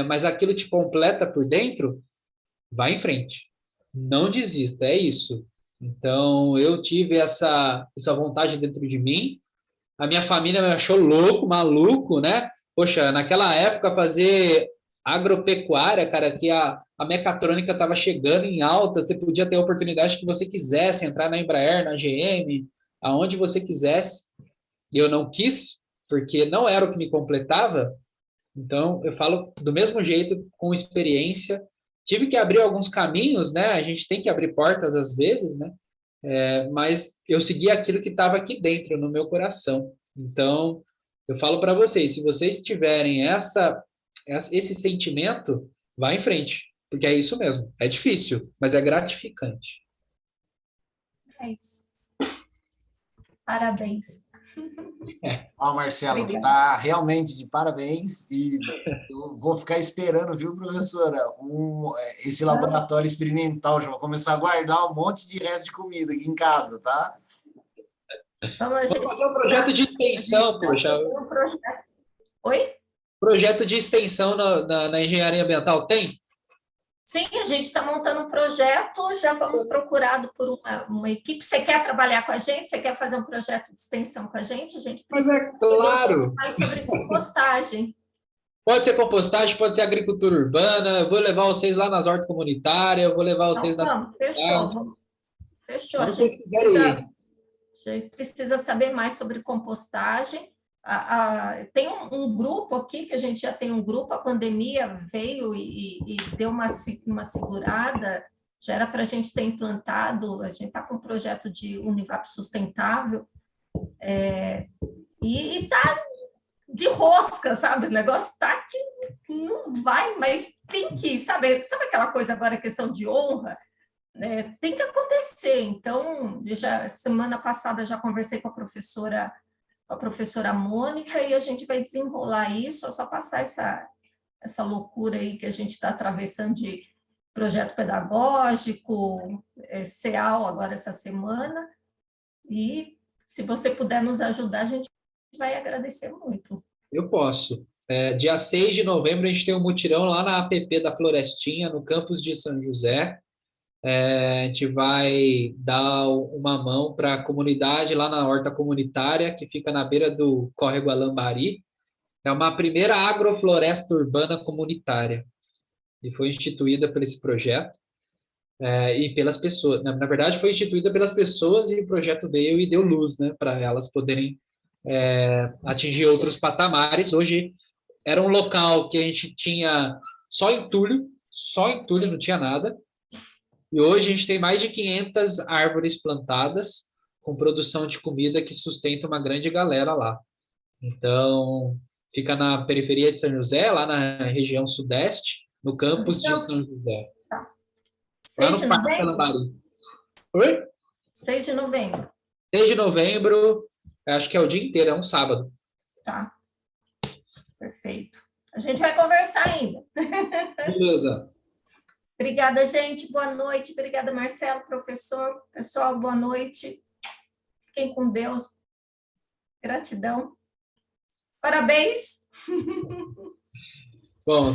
mas aquilo te completa por dentro, vá em frente. Não desista, é isso. Então, eu tive essa vontade dentro de mim. A minha família me achou louco, maluco, né? Poxa, naquela época fazer agropecuária, cara, que a mecatrônica estava chegando em alta, você podia ter a oportunidade que você quisesse, entrar na Embraer, na GM, aonde você quisesse. E eu não quis, porque não era o que me completava. Então, eu falo do mesmo jeito, com experiência. Tive que abrir alguns caminhos, né? A gente tem que abrir portas às vezes, né? Mas eu segui aquilo que estava aqui dentro, no meu coração. Então, eu falo para vocês, se vocês tiverem esse sentimento, vá em frente, porque é isso mesmo. É difícil, mas é gratificante. É isso. Parabéns. Ó, Marcelo, Obrigada. tá realmente de parabéns e eu vou ficar esperando, viu, professora, esse laboratório experimental. Já vou começar a guardar um monte de resto de comida aqui em casa, tá? Vamos fazer um projeto de extensão, poxa. Oi? Projeto de extensão na engenharia ambiental tem? Sim, a gente está montando um projeto, já vamos procurado por uma equipe. Você quer trabalhar com a gente? Você quer fazer um projeto de extensão com a gente? A gente Mas precisa claro. mais sobre compostagem. Pode ser compostagem, pode ser agricultura urbana. Eu vou levar vocês lá nas hortas comunitárias, eu vou levar vocês Então, nas vamos, fechou. Fechou. A gente precisa saber mais sobre compostagem. Tem um grupo aqui, que a gente já tem um grupo, a pandemia veio e deu uma segurada, já era para a gente ter implantado, a gente está com um projeto de Univap sustentável, e está de rosca, sabe? O negócio está que não vai, mas tem que, sabe aquela coisa agora, questão de honra? Tem que acontecer. Então, semana passada já conversei com a professora Mônica, e a gente vai desenrolar isso, é só passar essa loucura aí que a gente está atravessando de projeto pedagógico, CEAL agora essa semana, e se você puder nos ajudar, a gente vai agradecer muito. Eu posso. Dia 6 de novembro a gente tem um mutirão lá na APP da Florestinha, no campus de São José. A gente vai dar uma mão para a comunidade lá na horta comunitária, que fica na beira do córrego Alambari. É uma primeira agrofloresta urbana comunitária, e foi instituída por esse projeto e pelas pessoas. Na verdade, foi instituída pelas pessoas, e o projeto veio e deu luz, né, para elas poderem atingir outros patamares. Hoje era um local que a gente tinha só entulho, não tinha nada. E hoje a gente tem mais de 500 árvores plantadas com produção de comida que sustenta uma grande galera lá. Então, fica na periferia de São José, lá na região sudeste, no campus de São José. Tá. Lá no Parque Alambari. Oi? 6 de novembro. 6 de novembro, acho que é o dia inteiro, é um sábado. Tá. Perfeito. A gente vai conversar ainda. Beleza. Obrigada, gente. Boa noite. Obrigada, Marcelo, professor. Pessoal, boa noite. Fiquem com Deus. Gratidão. Parabéns. Bom,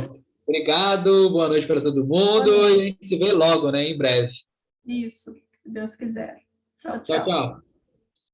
obrigado. Boa noite para todo mundo. E a gente se vê logo, né? Em breve. Isso, se Deus quiser. Tchau, Tchau, tchau. tchau.